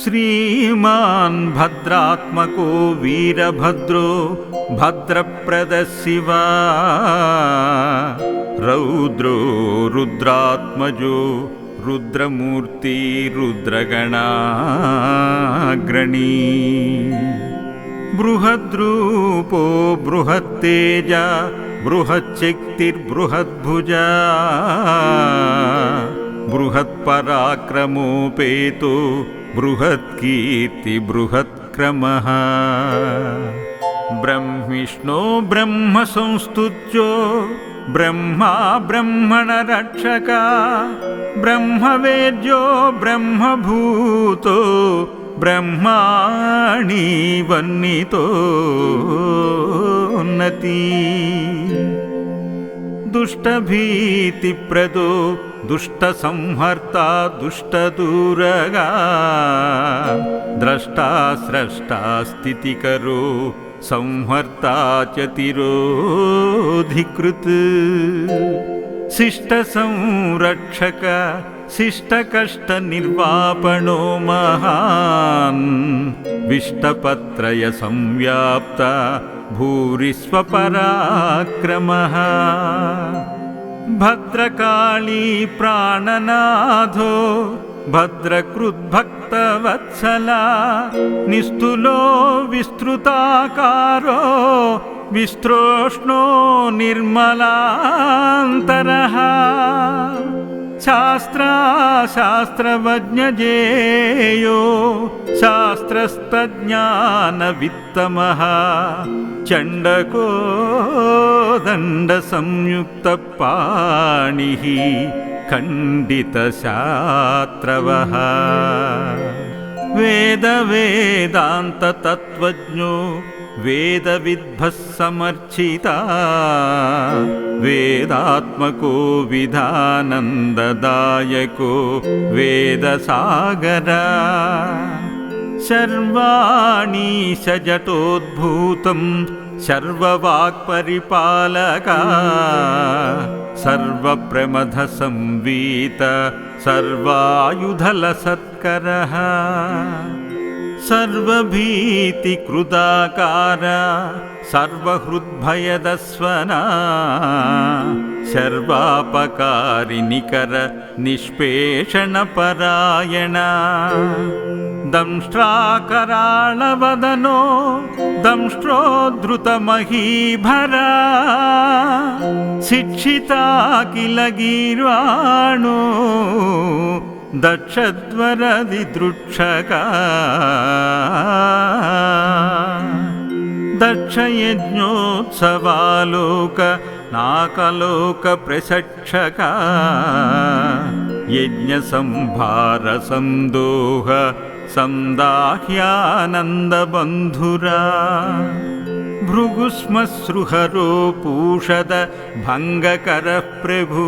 श्रीमान् भद्रात्मको वीरभद्रो भद्रप्रदशिवा रौद्रो रुद्रात्मजो रुद्रमूर्ति रुद्रगणाग्रणी बृहद्रूपो बृहत्तेज बृहच्शक्तिर्बृहद्भुजा बृहत्पराक्रमोपेतो बृहत्कीर्ति बृहत्क्रमः ब्रह्मिष्णो ब्रह्मसंस्तुत्यो ब्रह्मा ब्रह्मणरक्षका ब्रह्मवेद्यो ब्रह्मभूतो ब्रह्माणि वर्णितोन्नति दुष्टभीतिप्रदो दुष्टसंहर्ता दुष्टदूरगा द्रष्टा स्रष्टा स्थितिकरो संहर्ता च तिरोधिकृत् शिष्टसंरक्षक शिष्टकष्टनिर्वापणो महान् विष्टपत्रय संव्याप्ता भूरिस्वपराक्रमः भद्रकाली प्राणनाथो भद्रकृद्भक्तवत्सला निस्तुलो विस्तृताकारो विस्त्रोष्णो निर्मलान्तरः शास्त्रवज्ञजेयो शास्त्रस्तज्ञानवित्तमः चण्डको दण्डसंयुक्तपाणिः खण्डितशात्रवः वेदवेदान्ततत्त्वज्ञो वेदविद्भः समर्चिता वेदात्मको विधानन्ददायको वेदसागरा सर्वाणि सजटोद्भूतं सर्ववाक्परिपालका सर्वप्रमथसंवीत सर्वायुधलसत्करः सर्वभीतिकृदाकार सर्वहृद्भयदस्वना सर्वापकारिनिकर निष्पेषणपरायणा दंष्ट्राकराळवदनो दंष्ट्रोद्धृतमहीभरा शिक्षिता किल गीर्वाणो दक्षध्वरदिदृक्षका दक्षयज्ञोत्सवालोक नाकलोकप्रशक्षका यज्ञसंभारसन्दोह संदाह्यानन्दबन्धुरा भृगुस्मश्रुहरो पूषद भङ्गकरः प्रभू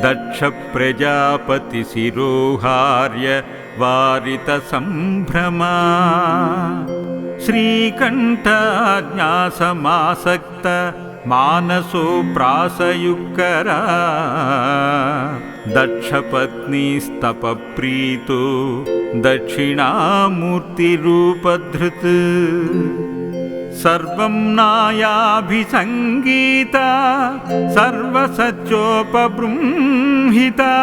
दक्ष प्रजापतिशिरोहार्य वारितसम्भ्रमा श्रीकण्ठाज्ञासमासक्त मानसो प्रासयुक्करा दक्षपत्नीस्तपप्रीतो दक्षिणामूर्तिरूपधृत् सर्वं नायाभिसङ्गीता सर्वसच्चोपबृंहिता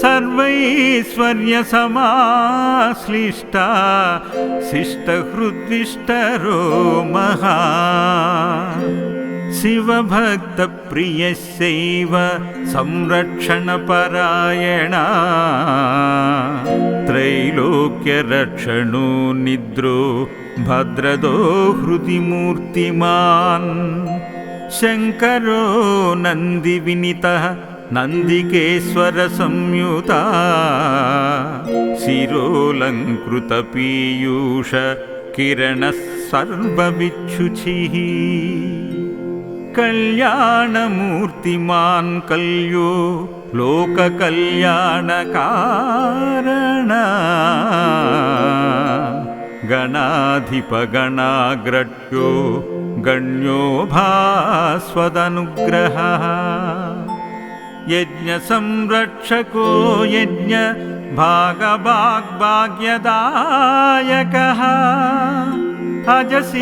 सर्वैश्वर्यसमाश्लिष्टा शिष्टहृद्विष्टरो महा शिवभक्तप्रियस्यैव संरक्षणपरायणा त्रैलोक्यरक्षणो निद्रो भद्रदो हृदि मूर्तिमान् शङ्करो नन्दिविनीतः नन्दिकेश्वरसंयुता शिरोऽलङ्कृतपीयूष किरणः सर्वविच्छुचिः कल्याणमूर्तिमान् कल्यो लोककल्याणकारण गणाधिपगणाग्रह्यो गण्यो भास्वदनुग्रहः యజ్ఞ సంరక్షకో యజ్ఞ భాగభాగ్యదాయకః అజశీర్షానుసంధాన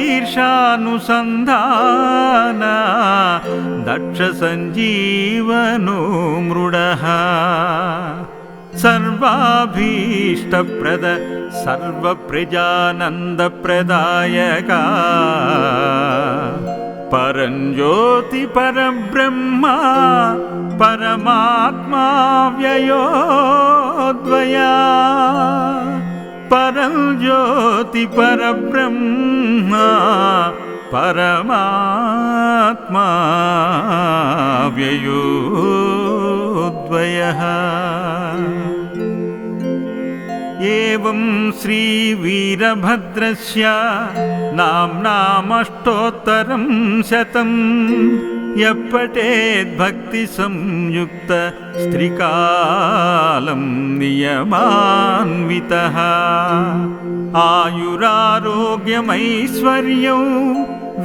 దక్ష సంజీవనో మృడః సర్వాభీష్టప్రద సర్వప్రజానందప్రదాయక పరంజ్యోతి పరబ్రహ్మ పరమాత్మా వ్యయోద్వయా పరంజ్యోతి పరబ్రహ్మ పరమాత్మా వ్యయోద్వయః ఏవం శ్రీ వీరభద్రస్య నామ్నామష్టోత్తరం శతం యప్పఠేద్భక్తి సంయుక్త స్త్రీకాలం నియమాన్వితః ఆయురారోగ్యమైశ్వర్యం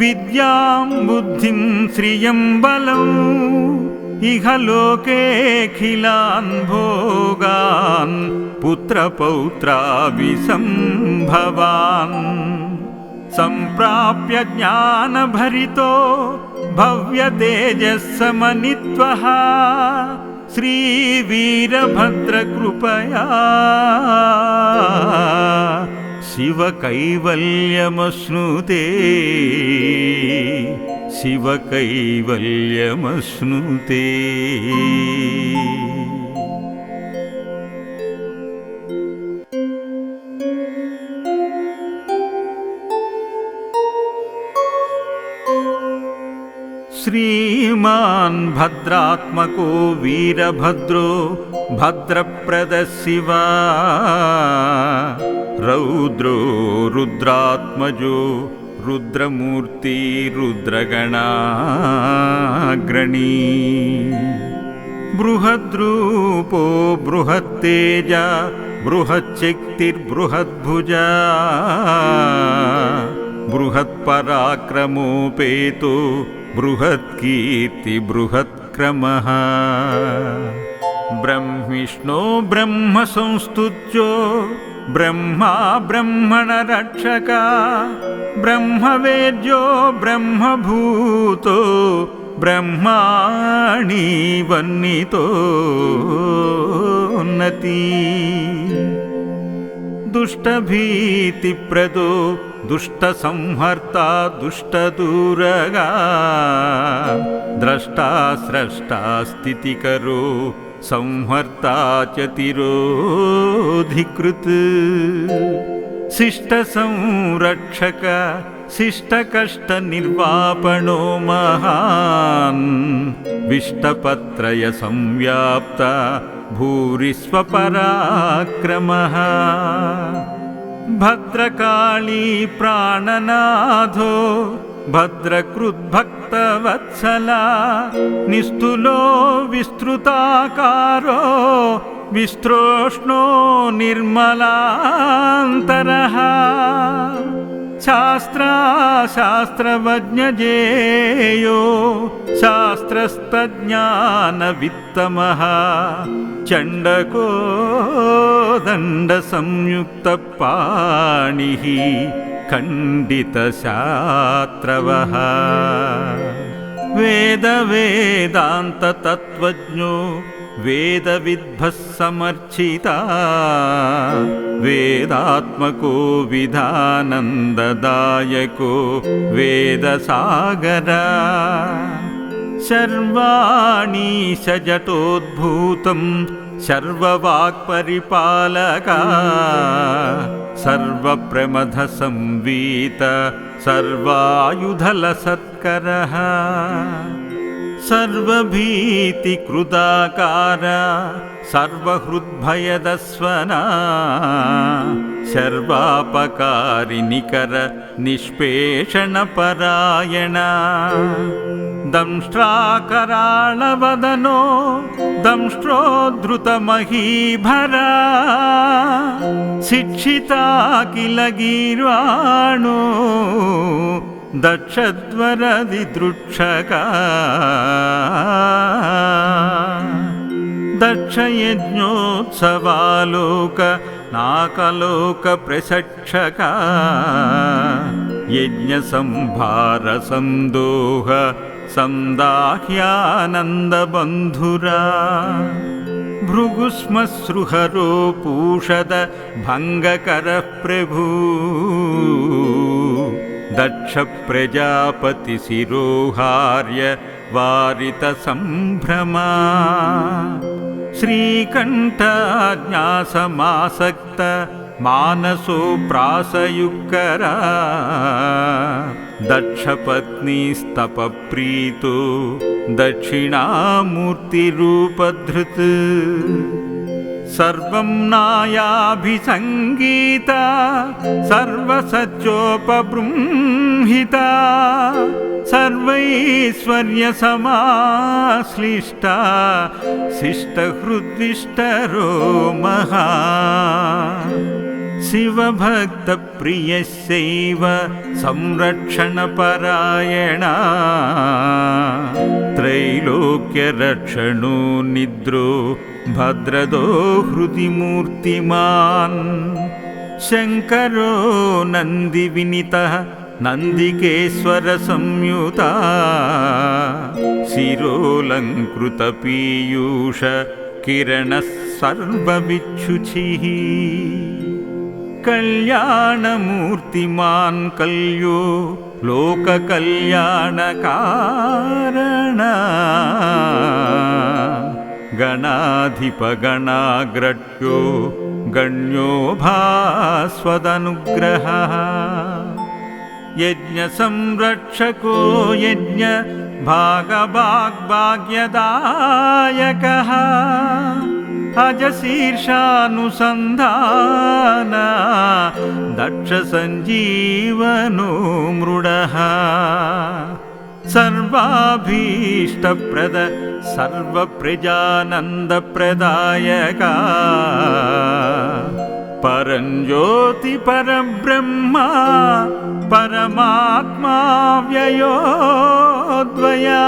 విద్యాం బుద్ధిం శ్రియం బలం ఇహలోకేఖిలాన్ భోగాన్ పుత్రపౌత్రాభిసంభవాన్ సంప్రాప్య జ్ఞానభరితో భవ్యతేజస్సమనిత్వః శ్రీవీరభద్రకృపయా శివకైవల్యమశ్నుతే శివకైవల్యమశ్నుతే. శ్రీమాన్ భద్రాత్మకో వీరభద్రో భద్రప్రద శివా రౌద్రో రుద్రాత్మజో రుద్రమూర్తి రుద్రగణాగ్రణీ బృహద్రూపో బృహత్తేజ బృహచ్చక్తిర్బృహద్భుజా బృహత్పరాక్రమోపేతో బృహత్కీర్తి బృహత్క్రమః బ్రహ్మిష్ణో బ్రహ్మ సంస్తుత్యో బ్రహ్మా బ్రహ్మణ రక్షక బ్రహ్మవేద్యో బ్రహ్మభూతో బ్రహ్మాణి వన్నితోన్నతి దుష్టభీతిప్రదో దుష్టసంహర్తా దుష్టదూరగా ద్రష్టా స్రష్టా స్థితికరో సంహర్తా చ తిరోధికృత్ శిష్ట సంరక్షక శిష్టకష్ట నిర్వాపణో మహాన్ విష్టపత్రయ సంవ్యాప్త భూరిస్వపరాక్రమః భద్రకాళీ ప్రాణనాథో భద్రకృద్భక్తవత్సలా నిస్తులో విస్తృతాకారో విస్త్రోష్ణో నిర్మలాంతరః శాస్త్రవజ్ఞజేయో శాస్త్రస్తజ్ఞానవిత్తమః చండకో దండసంయుక్తపాణిః ఖండితశాస్త్రవః వేదాంతతత్వజ్ఞో వేదవిద్భః సమర్చితా వేదాత్మకో విధానందదాయకో వేదసాగరా శర్వాణి సజటోద్భూతం సర్వవాక్పరిపాలకా సర్వప్రమథ సంవీత సర్వాయుధలసత్కరః సర్వభీతికృదాకార సర్వహృద్భయదస్వనా సర్వాపకారినికర నిష్పేషణపరాయణ దంష్ట్రాకరాళవదనో దంష్ట్రోద్ధృతమహీభరా శిక్షితాఖిల గీర్వాణో దక్షధ్వరదిదృక్షకా దక్షయజ్ఞోత్సవాలోక నాకలోక ప్రసక్షక యజ్ఞ సంభార సందోహ సందాహ్యానందబంధురా భృగుస్మశ్రుహరో పూషద భంగకర ప్రభూ దక్ష ప్రజాపతి శిరోహార్య వారిత సంభ్రమా శ్రీకంఠాజ్ఞాసమాసక్త మానసో ప్రాసయుక్కరా దక్షపత్నీస్తపప్రీతో దక్షిణామూర్తిరూపధృత్ సర్వం నాయాభిసంగీత సర్వసత్యోపబృంహిత సర్వైశ్వర్యసమాశ్లిష్ట శిష్టహృద్విష్టరో మహా శివభక్తప్రియస్యైవ సంరక్షణపరాయణ త్రైలోక్యరక్షణో నిద్రో భద్రదో హృది మూర్తిమాన్ శంకరో నంది వినితః నందికేశ్వర సంయుత శిరోలంకృత పీయూష కిరణ సర్వవిచ్యుచిః కళ్యాణమూర్తిమాన్ కల్యో లోక కళ్యాణకారణ గణాధిపగణాగ్రహ్యో గణ్యో భాస్వదనుగ్రహ యజ్ఞ సంరక్షకో యజ్ఞ భాగభాగ్భాగ్యదాయకః అజశీర్షానుసంధాన దక్ష సంజీవనో మృడః సర్వాభీష్టప్రద సర్వప్రజానందప్రదాయక పరంజ్యోతి పరబ్రహ్మ పరమాత్మా వ్యయోద్వయా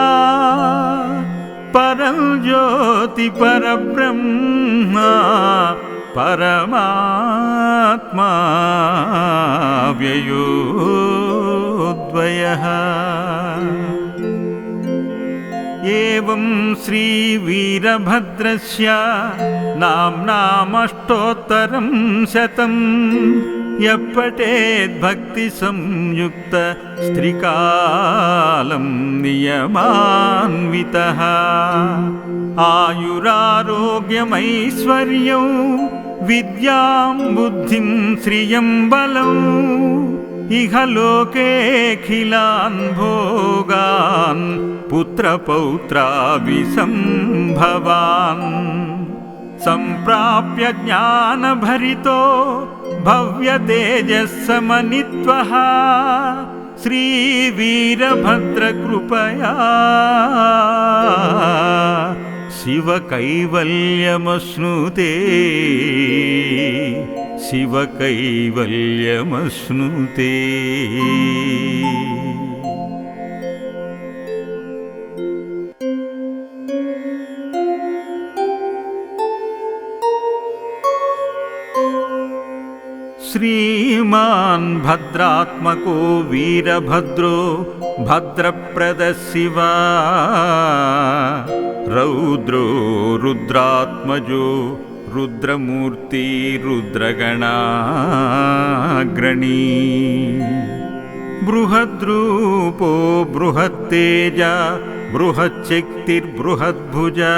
పరంజ్యోతి పరబ్రహ్మ పరమాత్మా వ్యయోద్వయః ఏవం శ్రీవీరభద్రస్య నామ్నామష్టోత్తరం శతం యప్పటేద్భక్తి సంయుక్త స్త్రీకాలం నియమాన్వితః ఆయురారోగ్యమైశ్వర్యం విద్యాం బుద్ధిం శ్రియం బలం ఇహలోకేఖిలాన్ భోగాన్ పుత్రపౌత్రాభిసంభవాన్ సంప్రాప్య జ్ఞానభరితో భవ్య తేజస్సమనిత్వః శ్రీవీరభద్ర కృపయా శివ కైవల్యమశ్నుతే శివ కైవల్యమశ్నుతే. శ్రీమాన్ భద్రాత్మకో వీరభద్రో భద్రప్రద శివా రౌద్రో రుద్రాత్మజో రుద్రమూర్తి రుద్రగణాగ్రణీ బృహద్రూపో బృహత్తేజ బృహచ్చక్తిర్బృహద్భుజా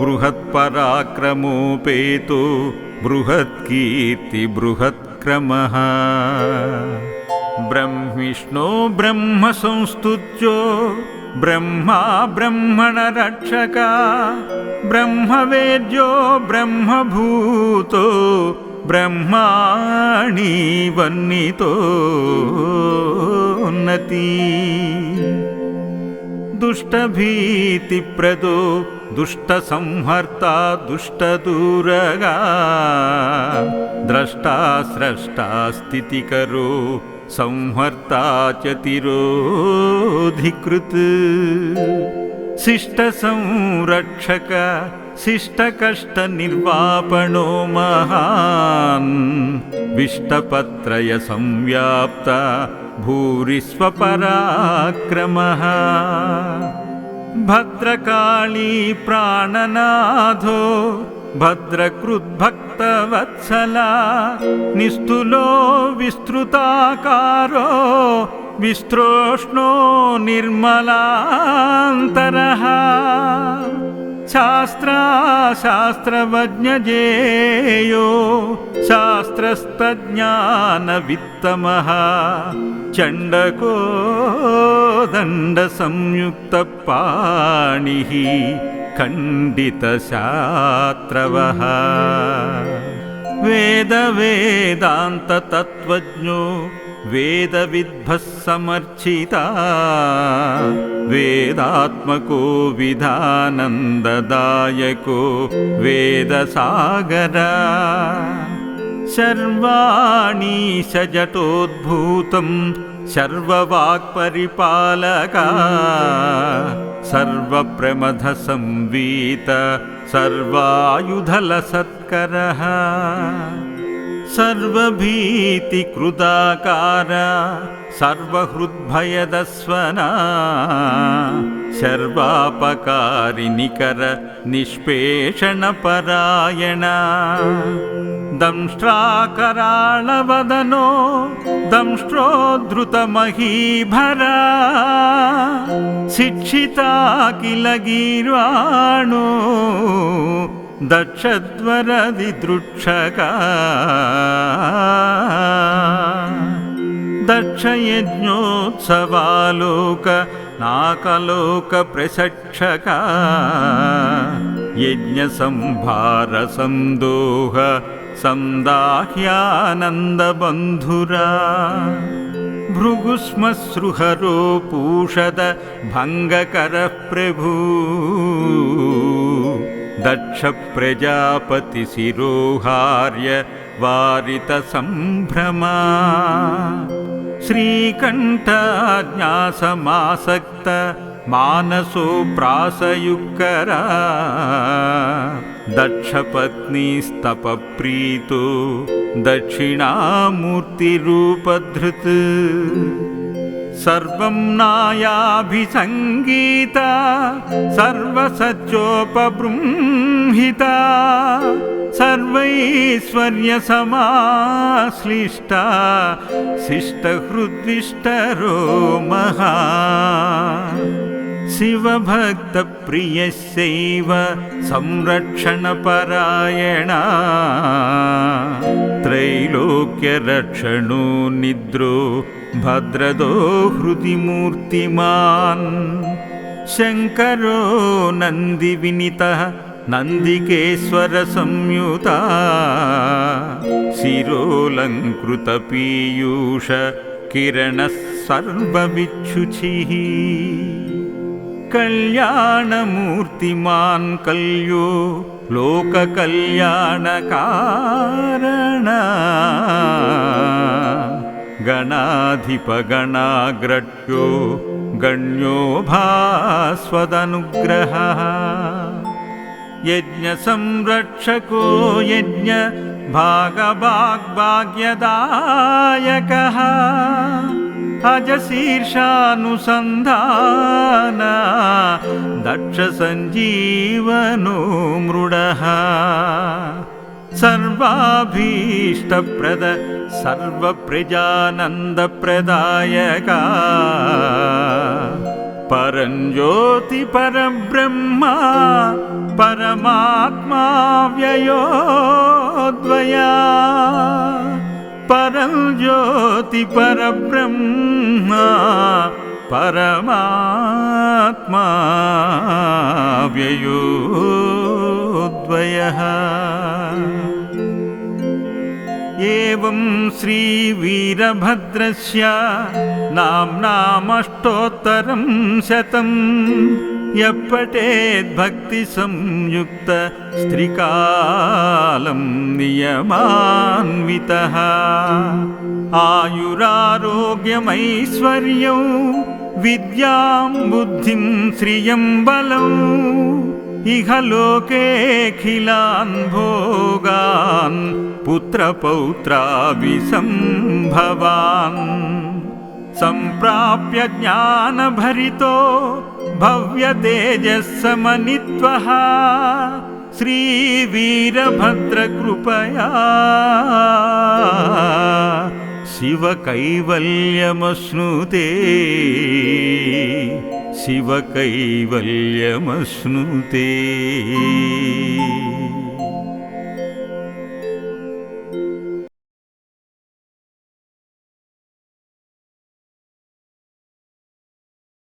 బృహత్పరాక్రమోపేతో బృహత్కీర్తి బృహత్క్రమః బ్రహ్మిష్ణో బ్రహ్మ సంస్తుత్యో బ్రహ్మా బ్రహ్మణ రక్షక బ్రహ్మవేద్యో బ్రహ్మభూతో బ్రహ్మాణి వన్నితోన్నతి దుష్టభీతిప్రదో దుష్టసంహర్త దుష్టదూరగా ద్రష్టా స్రష్టా స్థితికరో సంహర్తా చ తిరోధికృత్ शिष्ट संरक्षक शिष्ट कष्ट निर्वापणो महान् विष्टपत्रय संव्याप्त भूरिस्वपराक्रमः भद्रकाली प्राणनाथो भद्रकृद्भक्तवत्सला निस्तुलो विस्तृताकारो विस्त्रोष्णो निर्मलान्तरः शास्त्रवज्ञजेयो शास्त्रस्तज्ञानवित्तमः चण्डको दण्डसंयुक्तपाणिः खण्डितशात्रवः वेदान्ततत्त्वज्ञो वेदविद्भः समर्चिता वेदात्मको विधानन्ददायको वेदसागरा सर्वाणि सजटोद्भूतं सर्ववाक्परिपालका सर्वप्रमथसंवीत सर्वायुधलसत्करः सर्वभीतिकृदाकार सर्वहृद्भयदस्वना सर्वापकारिनिकर निष्पेषणपरायणा दंष्ट्राकराळवदनो दंष्ट्रोद्धृतमहीभरा शिक्षिता किल गीर्वाणो दक्षध्वरदिदृक्षका दक्षयज्ञोत्सवालोक नाकलोकप्रसक्षका यज्ञसंभारसन्दोह संदाह्यानन्दबन्धुरा भृगुस्मश्रुहरो पूषद भङ्गकरः प्रभू दक्ष प्रजापति शिरोहार्य वारित संभ्रमा श्रीकण्ठाज्ञासमासक्त मानसो प्रासयुक्करा दक्षपत्नीस्तपप्रीतो दक्षिणामूर्तिरूपधृत् सर्वं नायाभिसङ्गीता सर्वसत्योपबृंहिता सर्वैश्वर्यसमाश्लिष्टा शिष्टहृद्विष्टरो महा शिवभक्तप्रियस्यैव संरक्षणपरायणा त्रैलोक्यरक्षणो निद्रो भद्रदो हृदि मूर्तिमान् शङ्करो नन्दिविनीतः नन्दिकेश्वरसंयुता शिरोऽलङ्कृतपीयूष किरणः सर्वविच्छुचिः कल्याणमूर्तिमान् कल्यो लोककल्याणकारणा गणाधिपगणाग्रह्यो गण्यो भास्वदनुग्रहः यज्ञसंरक्षको यज्ञ भागभाग्भाग्यदायकः अजशीर्षानुसन्धान दक्षसञ्जीवनो मृडः सर्वाभीष्टप्रद सर्वप्रजानन्दप्रदायका परञ्ज्योति परब्रह्मा परमात्मा व्ययोद्वया परञ्ज्योति परब्रह्मा परमात्मा व्ययोद्वयः एवं श्रीवीरभद्रस्य नाम्नामष्टोत्तरं शतं यः पठेद्भक्तिसंयुक्त स्त्रिकालं नियमान्वितः आयुरारोग्यमैश्वर्यं విద్యాం బుద్ధిం శ్రియం బలం ఇహలోకేఖిలాన్ భోగాన్ పుత్రపౌత్రాభిసంభవాన్ సంప్రాప్య జ్ఞానభరితో భవ్యతేజస్సమనిత్వః శ్రీవీరభద్రకృపయా శివకైవల్యమశ్నుతే శివకైవల్యమశ్నుతే